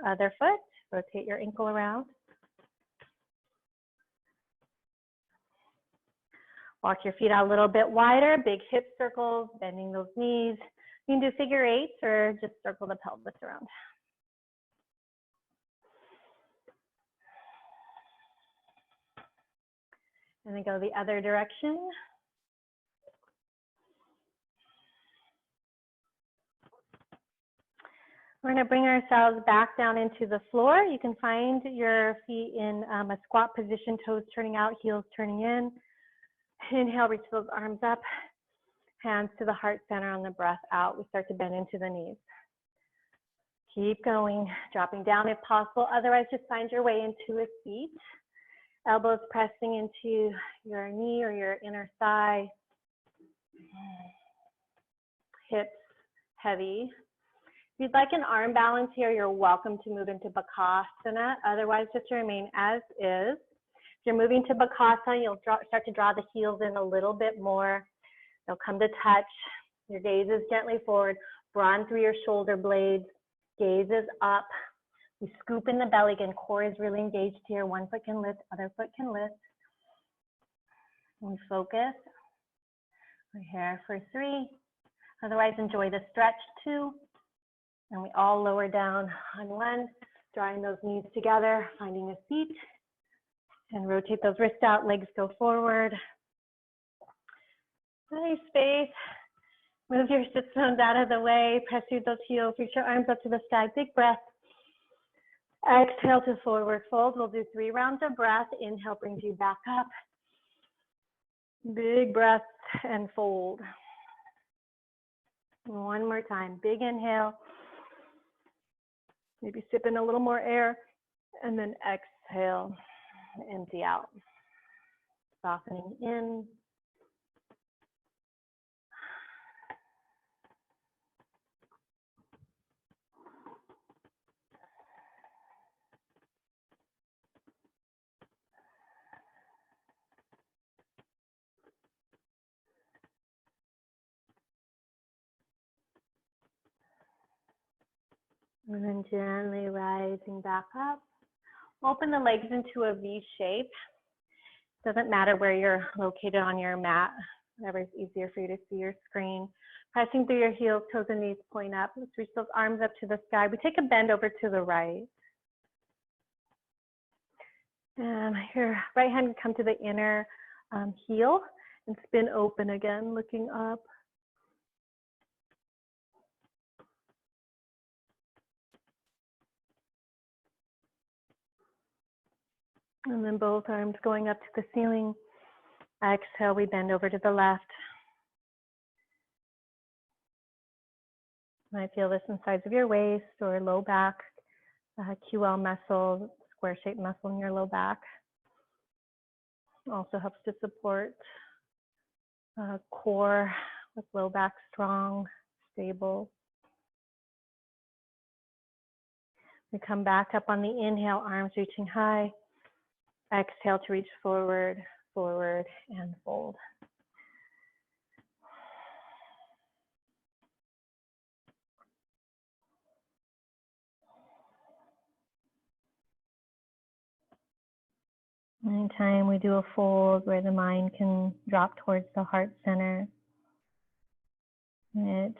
Other foot. Rotate your ankle around. Walk your feet out a little bit wider. Big hip circles. Bending those knees. You can do figure eights or just circle the pelvis around. And then go the other direction. We're going to bring ourselves back down into the floor. You can find your feet in a squat position, toes turning out, heels turning in. Inhale, reach those arms up. Hands to the heart center on the breath out. We start to bend into the knees. Keep going, dropping down if possible. Otherwise, just find your way into a seat. Elbows pressing into your knee or your inner thigh. Hips heavy. If you'd like an arm balance here, you're welcome to move into Bakasana. Otherwise, just remain as is. If you're moving to Bakasana, you'll start to draw the heels in a little bit more. They'll come to touch. Your gaze is gently forward. Brawn through your shoulder blades. Gaze is up. We scoop in the belly again. Core is really engaged here. One foot can lift, other foot can lift. We focus. We're here for 3. Otherwise, enjoy the stretch 2. And we all lower down on 1, drawing those knees together, finding a seat. And rotate those wrists out, legs go forward. Nice space. Move your sit bones out of the way. Press through those heels. Reach your arms up to the sky. Big breath. Exhale to forward fold. We'll do 3 rounds of breath. Inhale brings you back up. Big breath and fold. One more time. Big inhale. Maybe sip in a little more air. And then exhale. Empty out. Softening in. And then gently rising back up. Open the legs into a V shape. Doesn't matter where you're located on your mat, whatever's easier for you to see your screen. Pressing through your heels, toes and knees point up. Let's reach those arms up to the sky. We take a bend over to the right. And your right hand can come to the inner heel and spin open again, looking up. And then both arms going up to the ceiling. Exhale, we bend over to the left. You might feel this in sides of your waist or low back, QL muscle, square shaped muscle in your low back. Also helps to support core with low back strong, stable. We come back up on the inhale, arms reaching high. Exhale to reach forward, forward, and fold. Anytime we do a fold where the mind can drop towards the heart center, it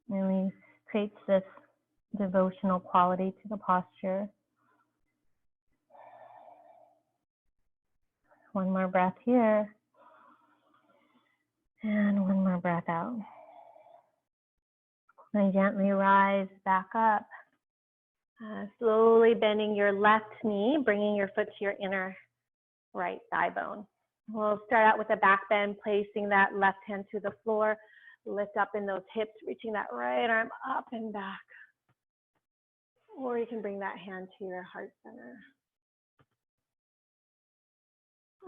really creates this devotional quality to the posture. One more breath here. And one more breath out. And gently rise back up. Slowly bending your left knee, bringing your foot to your inner right thigh bone. We'll start out with a back bend, placing that left hand to the floor. Lift up in those hips, reaching that right arm up and back. Or you can bring that hand to your heart center.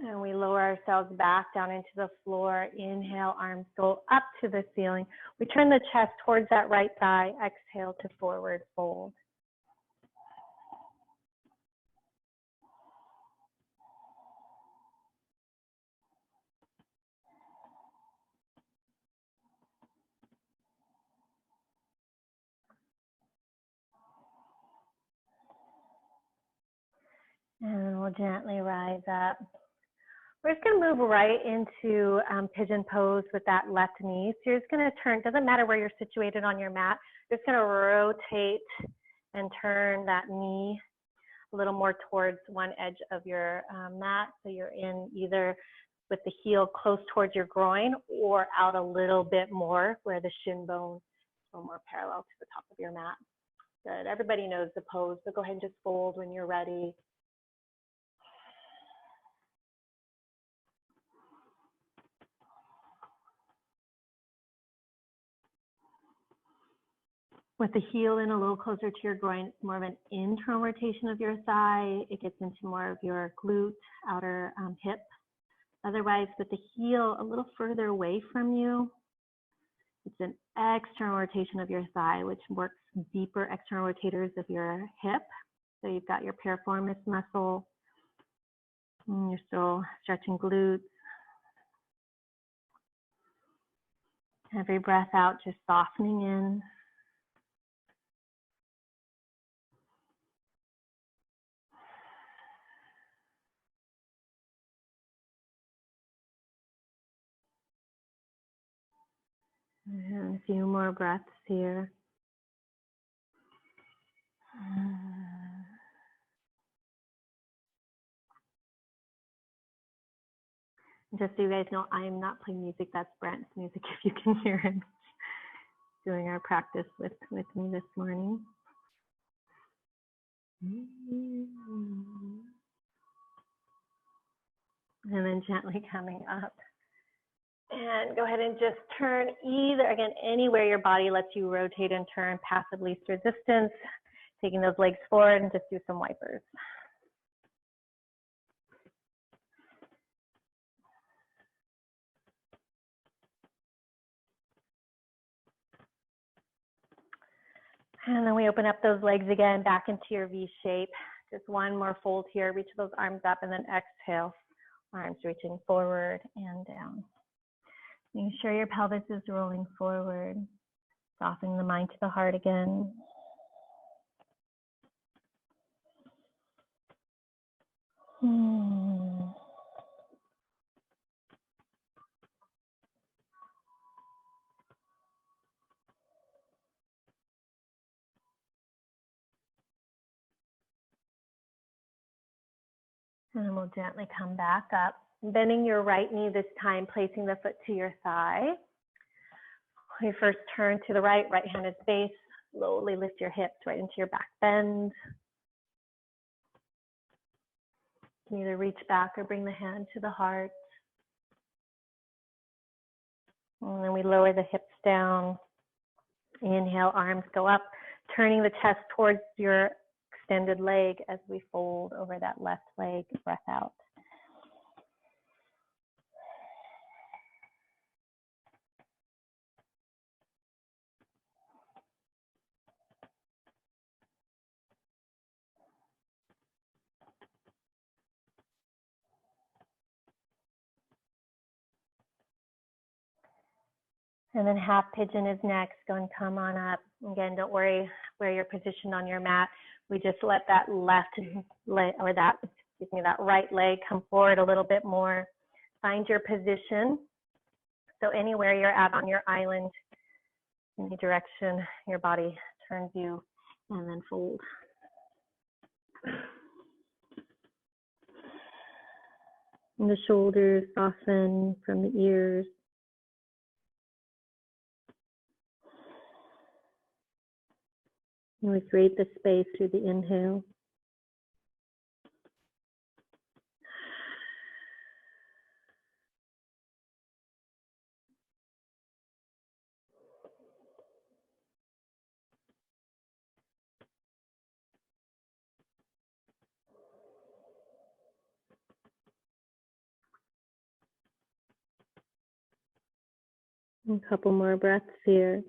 And we lower ourselves back down into the floor. Inhale, arms go up to the ceiling. We turn the chest towards that right thigh. Exhale to forward fold. And we'll gently rise up. We're just going to move right into pigeon pose with that left knee. So you're just going to turn, doesn't matter where you're situated on your mat, you're just going to rotate and turn that knee a little more towards one edge of your mat. So you're in either with the heel close towards your groin or out a little bit more where the shin bone is a little more parallel to the top of your mat. Good. Everybody knows the pose, so go ahead and just fold when you're ready. With the heel in a little closer to your groin, it's more of an internal rotation of your thigh. It gets into more of your glute, outer hip. Otherwise, with the heel a little further away from you, it's an external rotation of your thigh, which works deeper external rotators of your hip. So you've got your piriformis muscle, and you're still stretching glutes. Every breath out, just softening in. And a few more breaths here. Just so you guys know, I am not playing music. That's Brent's music, if you can hear him doing our practice with me this morning. And then gently coming up. And go ahead and just turn either, again, anywhere your body lets you rotate and turn, passive least resistance, taking those legs forward, and just do some wipers. And then we open up those legs again, back into your V shape. Just one more fold here, reach those arms up, and then exhale, arms reaching forward and down. Making sure your pelvis is rolling forward, softening the mind to the heart again. And then we'll gently come back up, bending your right knee this time, placing the foot to your thigh. We first turn to the right, right-handed space. Slowly lift your hips right into your back bend. You can either reach back or bring the hand to the heart. And then we lower the hips down. Inhale, arms go up, turning the chest towards your extended leg as we fold over that left leg, breath out. And then half pigeon is next. Go and come on up. Again, don't worry where you're positioned on your mat. We just let that left leg, or that right leg come forward a little bit more. Find your position. So anywhere you're at on your island, any direction your body turns you, and then fold. And the shoulders soften from the ears. And we create the space through the inhale. A couple more breaths here.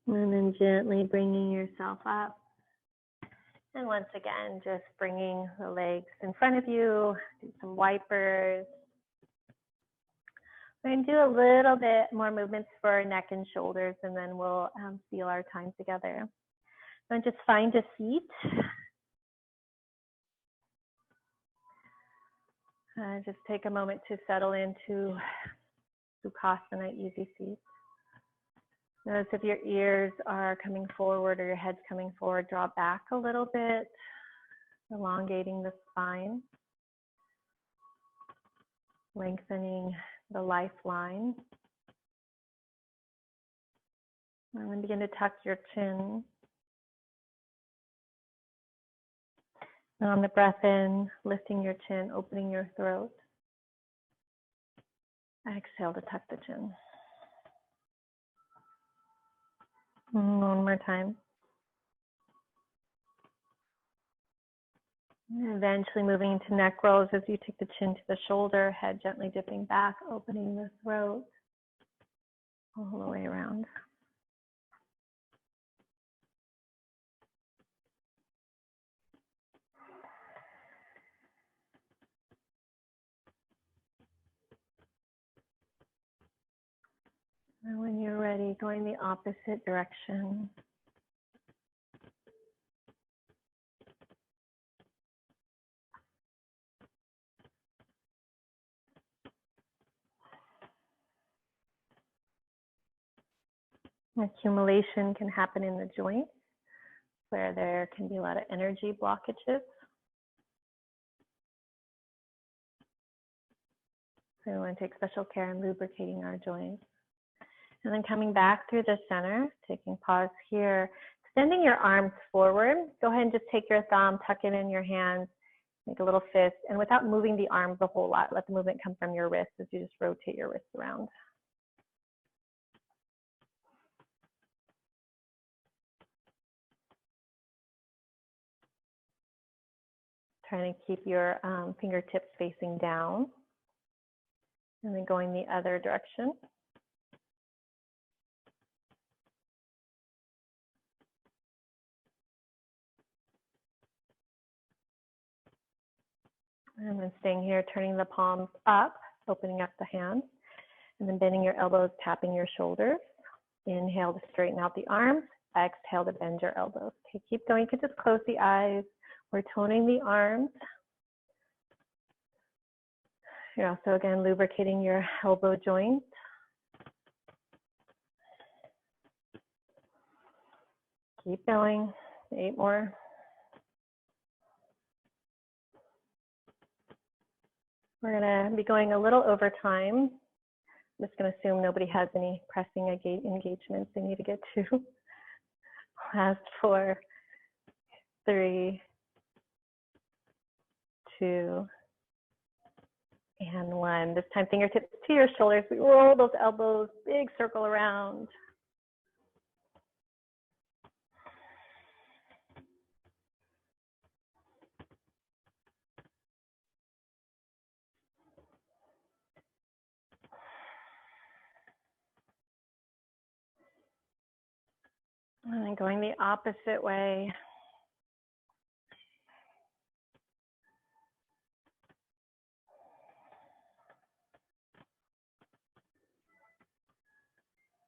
And then gently bringing yourself up. And once again, just bringing the legs in front of you, do some wipers. We're going to do a little bit more movements for our neck and shoulders, and then we'll seal our time together. And just find a seat. Just take a moment to settle into Sukhasana, easy seat. Notice if your ears are coming forward or your head's coming forward, draw back a little bit, elongating the spine, lengthening the lifeline. And then begin to tuck your chin. And on the breath in, lifting your chin, opening your throat. Exhale to tuck the chin. One more time. And eventually moving into neck rolls as you take the chin to the shoulder, head gently dipping back, opening the throat all the way around. And when you're ready, going the opposite direction. Accumulation can happen in the joints where there can be a lot of energy blockages. So we want to take special care in lubricating our joints. And then coming back through the center, taking pause here, extending your arms forward. Go ahead and just take your thumb, tuck it in your hands, make a little fist, and without moving the arms a whole lot, let the movement come from your wrists as you just rotate your wrists around. Trying to keep your fingertips facing down. And then going the other direction. And then staying here, turning the palms up, opening up the hands, and then bending your elbows, tapping your shoulders. Inhale to straighten out the arms. Exhale to bend your elbows. Okay, keep going. You can just close the eyes. We're toning the arms. You're also, again, lubricating your elbow joints. Keep going. 8 more. We're going to be going a little over time. I'm just going to assume nobody has any pressing engagements they need to get to. Last 4, 3, 2, and 1. This time, fingertips to your shoulders. We roll those elbows, big circle around. And then going the opposite way.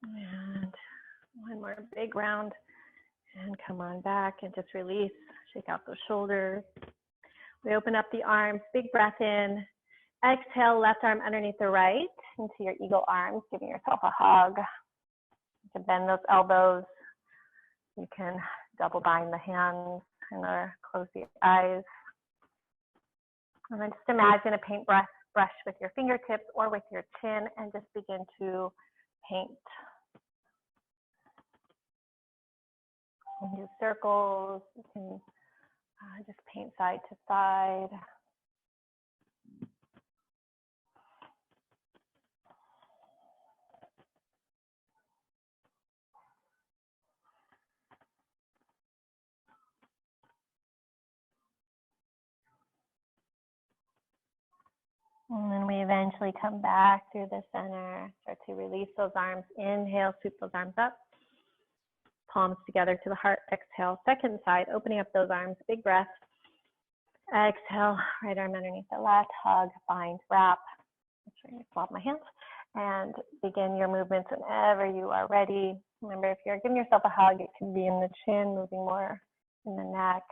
And one more big round. And come on back and just release. Shake out those shoulders. We open up the arms, big breath in. Exhale, left arm underneath the right into your eagle arms, giving yourself a hug. You can bend those elbows. You can double bind the hands and close the eyes. And then just imagine a paintbrush with your fingertips or with your chin and just begin to paint. You can do circles. You can just paint side to side. And then we eventually come back through the center, start to release those arms. Inhale, sweep those arms up. Palms together to the heart. Exhale, second side, opening up those arms, big breath. Exhale, right arm underneath the left, hug, bind, wrap. Make sure you swap my hands. And begin your movements whenever you are ready. Remember, if you're giving yourself a hug, it can be in the chin, moving more in the neck.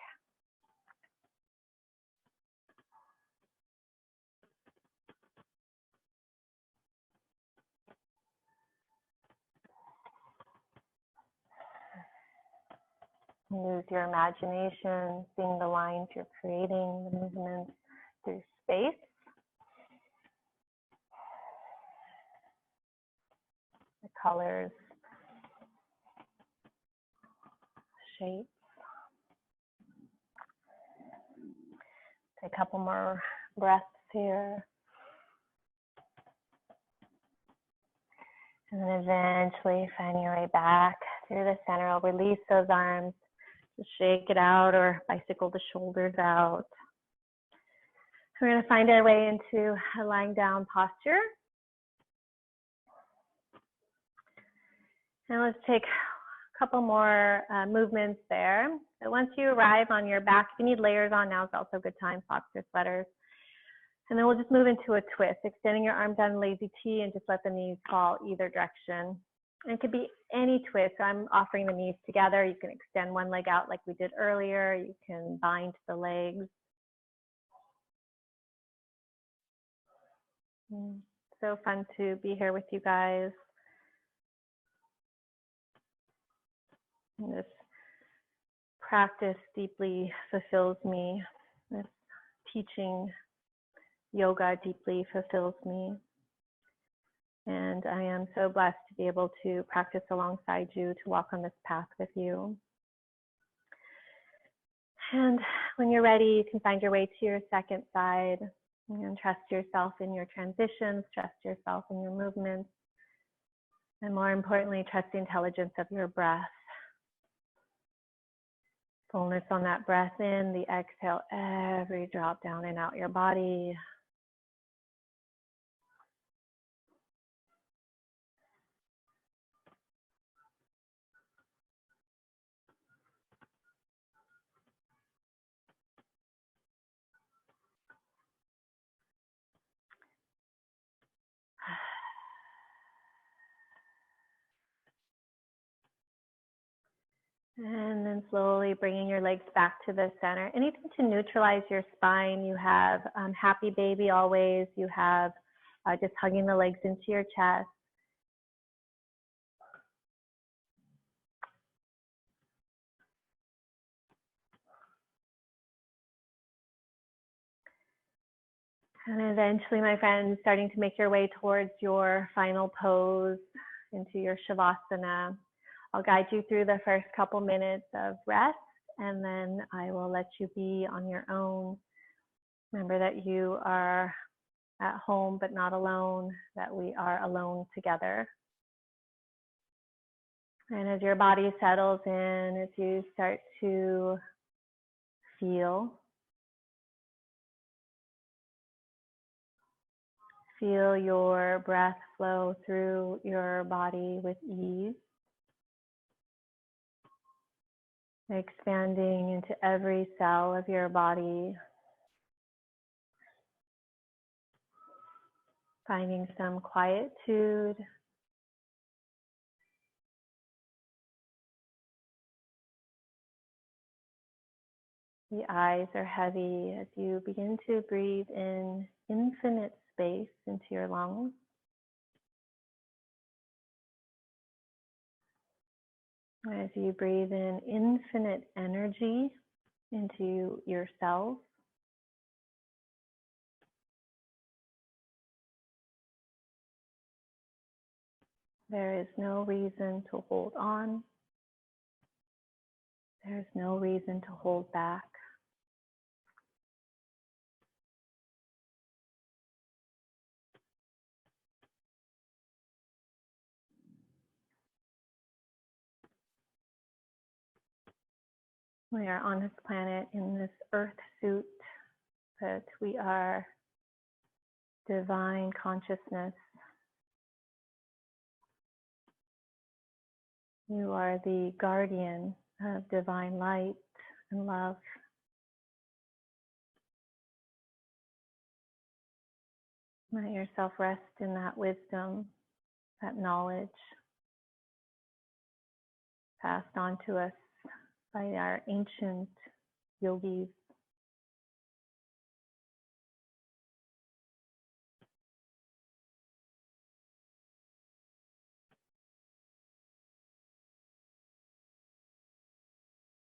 Use your imagination, seeing the lines you're creating, the movements through space. The colors. shapes. Take a couple more breaths here. And then eventually find your way back through the center. I'll release those arms. Just shake it out or bicycle the shoulders out. We're going to find our way into a lying down posture. And let's take a couple more movements there. So once you arrive on your back, if you need layers on, now is also a good time, socks or sweaters. And then we'll just move into a twist, extending your arms down lazy T and just let the knees fall either direction. And it could be any twist. So I'm offering the knees together. You can extend one leg out like we did earlier. You can bind the legs. So fun to be here with you guys. This practice deeply fulfills me. This teaching yoga deeply fulfills me. And I am so blessed to be able to practice alongside you, to walk on this path with you. And when you're ready, you can find your way to your second side and trust yourself in your transitions, trust yourself in your movements, and more importantly, trust the intelligence of your breath. Fullness on that breath in, the exhale, every drop down and out your body. And then slowly bringing your legs back to the center. Anything to neutralize your spine. You have happy baby always. You have just hugging the legs into your chest. And eventually, my friends, starting to make your way towards your final pose into your Shavasana. I'll guide you through the first couple minutes of rest, and then I will let you be on your own. Remember that you are at home, but not alone, that we are alone together. And as your body settles in, as you start to feel your breath flow through your body with ease. Expanding into every cell of your body. Finding some quietude. The eyes are heavy as you begin to breathe in infinite space into your lungs. As you breathe in infinite energy into your cells. There is no reason to hold on. There's no reason to hold back. We are on this planet in this earth suit, but we are divine consciousness. You are the guardian of divine light and love. Let yourself rest in that wisdom, that knowledge passed on to us by our ancient yogis.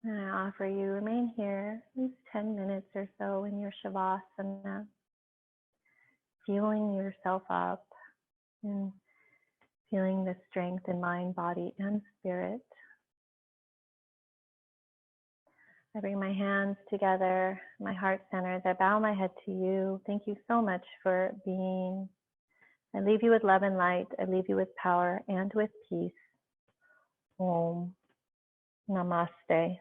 And I offer you remain here at least 10 minutes or so in your Shavasana, fueling yourself up and feeling the strength in mind, body, and spirit. I bring my hands together, my heart centers. I bow my head to you. Thank you so much for being. I leave you with love and light. I leave you with power and with peace. Om. Namaste.